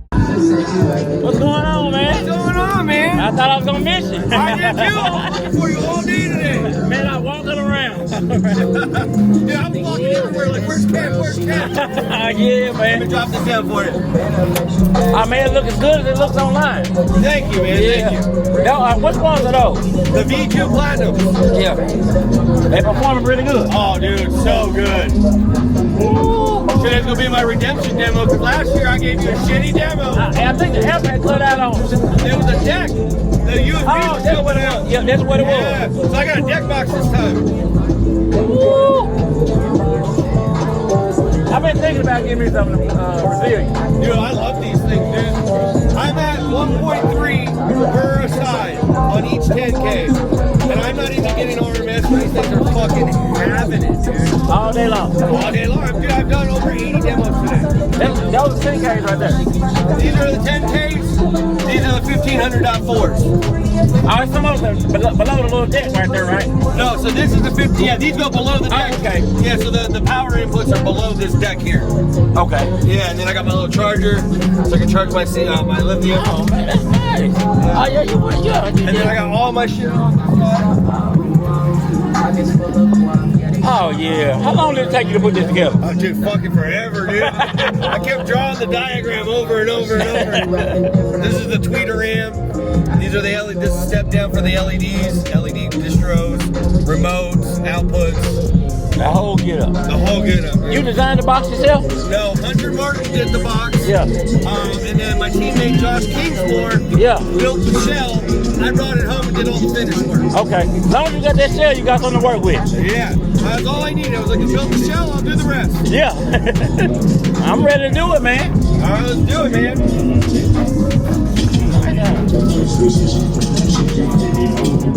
What's going on, man? What's going on, man? I thought I was gonna miss you. I did too. I was looking for you all day today. Man, I walked it around. Yeah, I'm walking everywhere like, where's Kev? Where's Kev? Yeah, Let me man. drop this down for you. I made it look as good as it looks online. Thank you, man. Yeah. Thank you. Now, which ones are those? The V2 Platinum. Yeah. They performing pretty good. Oh, dude, so good. Today's gonna be my redemption demo because last year I gave you a shitty demo. I think the AMPERE cut out on. There was a deck. The USB Oh, was that's still what it out. was. Yeah, that's what it Yeah. was. So I got a deck box this time. I've been thinking about getting me some Resilient. Dude, I love these things, dude. I'm at 1.3 per side on each 10K. And I'm not even getting RMS. These things are fucking having it, dude. All day long. All day long. Dude, I've done over 80 demos today. That was 10Ks right there. These are the 10Ks. These are the 1500.4s. Oh, some of them below the little deck right there, right? No, so this is the 50. Yeah, these go below the deck. Oh, okay. Yeah, so the power inputs are below this deck here. Okay. Yeah, and then I got my little charger, so I can charge my lithium. Oh, man, that's nice. Oh, yeah, you want And then I got all my shit on. Oh, yeah. How long did it take you to put this together? Oh, dude, fucking forever, dude. I kept drawing the diagram over and over and over. This is the tweeter amp. These are the LED. This is step down for the LEDs, LED distros, remotes, outputs. The whole get up. The whole good up. You designed the box yourself? No, Hunter Martin did the box. Yeah. And then my teammate Josh Kingsmore Yeah. built the shell. I brought it home and did all the finish work. Okay. As long as you got that shell, you got something to work with. Yeah, that's all I needed. I was like, build the shell, I'll do the rest. Yeah. I'm ready to do it, man. All right, let's do it, man.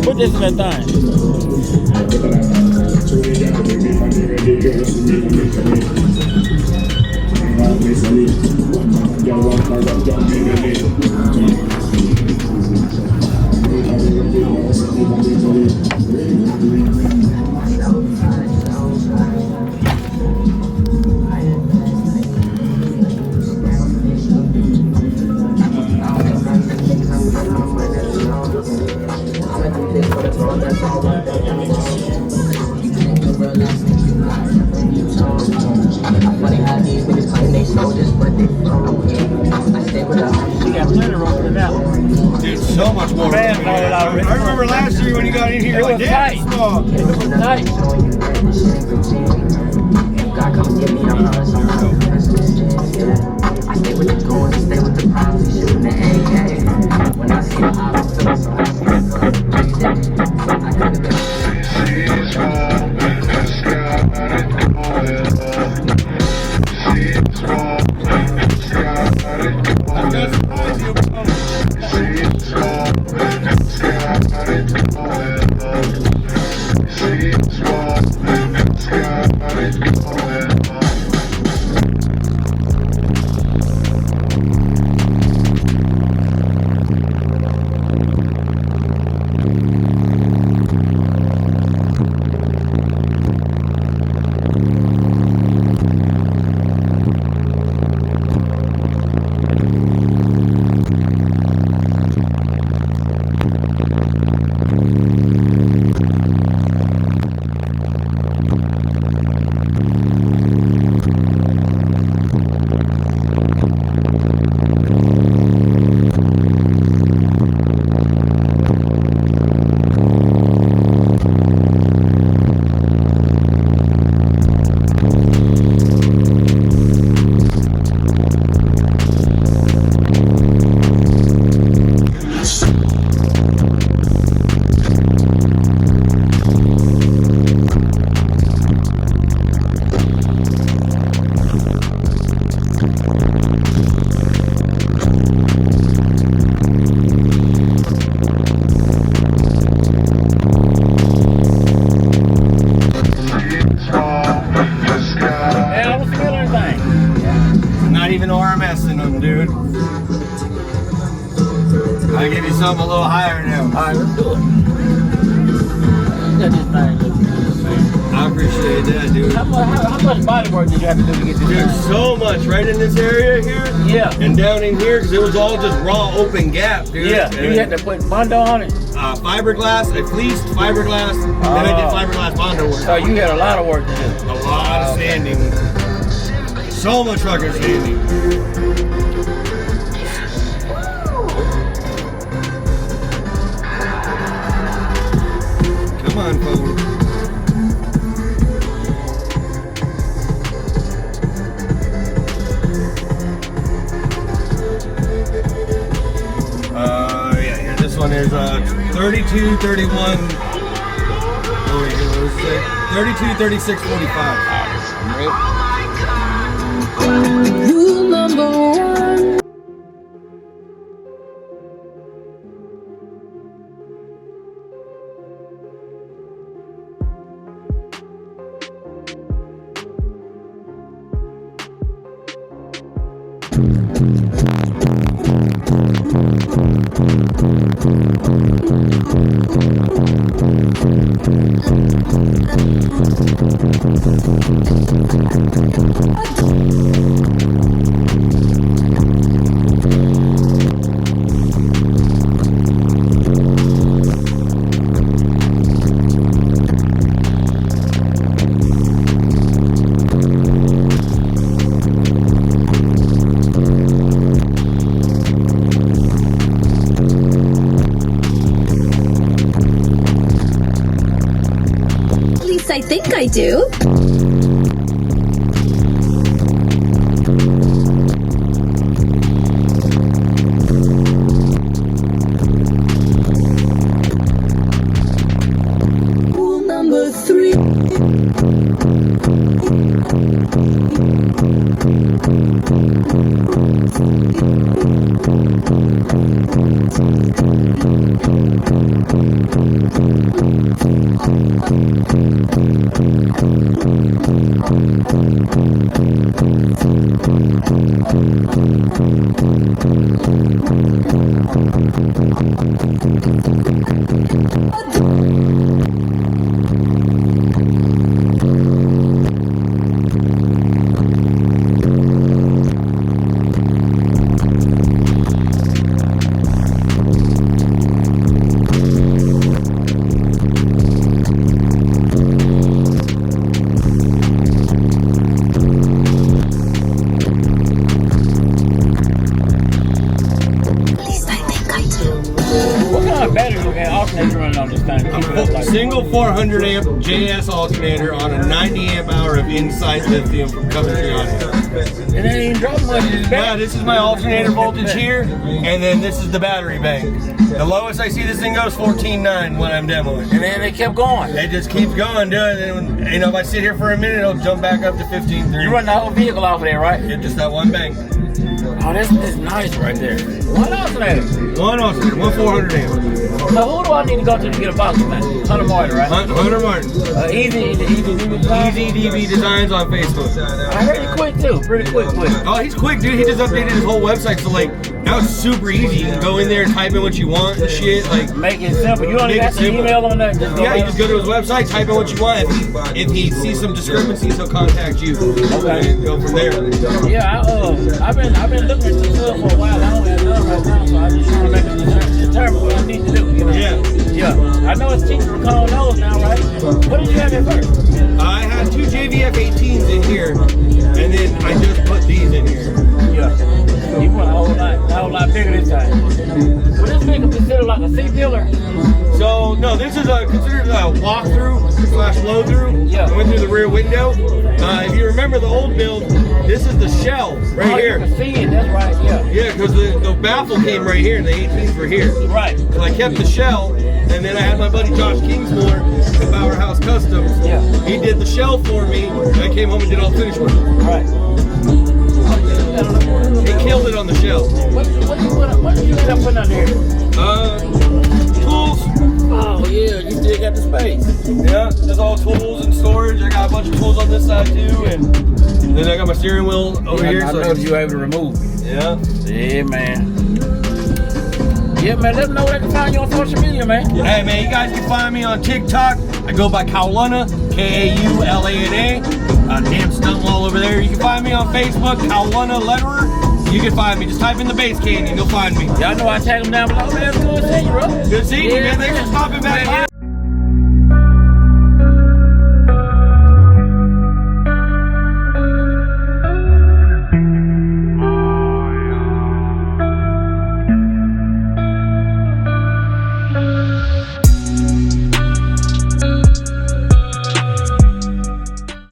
Put this in that thing. Dude, so much more. Man, I remember last year when you got in here, It like, was damn, tight. it's small. It was nice. at this thing looking good, man. I appreciate that, dude. How much body work did you have to do to get this Dude, done? so much right in this area here. Yeah. And down in here, because it was all just raw open gap, dude. Yeah, And you had to put Bondo on it. Fiberglass, at least fiberglass. Then I did fiberglass Bondo work. So you had a lot of work to do. A lot of sanding. So much fucking sanding. Come on, folks. Yeah, this one is 32, 31. Oh, wait, what was it? 32, 36, 45. Rule number one. At least I think I do. Rule number three. At least I think I do. What kind of battery and alternator running on this thing? to keep it up like Single 400 amp JS alternator on a 90 amp hour of inside lithium from Coventry Audio. And it ain't dropping much. It's Yeah, this is my alternator voltage here, and then this is the battery bank. The lowest I see this thing goes 14.9 when I'm demoing. And then they kept going. It just keeps going, dude. And you know, if I sit here for a minute, it'll jump back up to 15.3. You run the whole vehicle off of there, right? Yeah, just that one bank. Oh, this is nice right there. One alternator. One alternator, one 400 amp. So who do I need to go to get a box man? Hunter Martin, right? Hunter Martin. Easy design. Easy DB Designs on Facebook. I heard he quick too. Pretty quick. Oh, he's quick, dude. He just updated his whole website, so like now it's super easy. You can go in there and type in what you want and shit. Like Make it simple. You don't Make even it have to simple. email on that. yeah, you just go to his website, type in what you want. If he sees some discrepancies, he'll contact you. Okay. And go from there. Yeah, I've been looking at this stuff for a while. I don't have none right now, so I'm just trying to make a determine what I need to do. You know? Yeah. I know it's cheaper to call those now, right? What did you have in first? I had two JVF 18s in here, and then I just put these in here. Yeah. You want a whole lot bigger this time. Well, this thing is considered like a C-pillar. So no, this is considered a walkthrough / flow through. Yeah. I went through the rear window. If you remember the old build, this is the shell right here. You can see it, that's right, yeah. Yeah, because the baffle came right here, and the 18s were here. Right. So I kept the shell, and then I had my buddy Josh Kingsmore at Powerhouse Customs. Yeah. He did the shell for me, and I came home and did all the finish work. Right. He killed it on the shell. What did you end up putting under here? Tools. Oh yeah, you still got the space. Yeah, there's all tools and storage. I got a bunch of tools on this side too, and then I got my steering wheel over here. I So noticed you were able to remove. yeah. Yeah, man. Yeah, man, let them know where they can find you on social media, man. Hey, man, you guys can find me on TikTok. I go by Kaulana, Kaulana. Damn stunting all over there. You can find me on Facebook, Kaulana Letterer. You can find me. Just type in the Bass Canyon, you'll find me. Y'all know I tag them down below. Man, it's good seeing you, bro. Good seeing you, man. Thanks for stopping back by.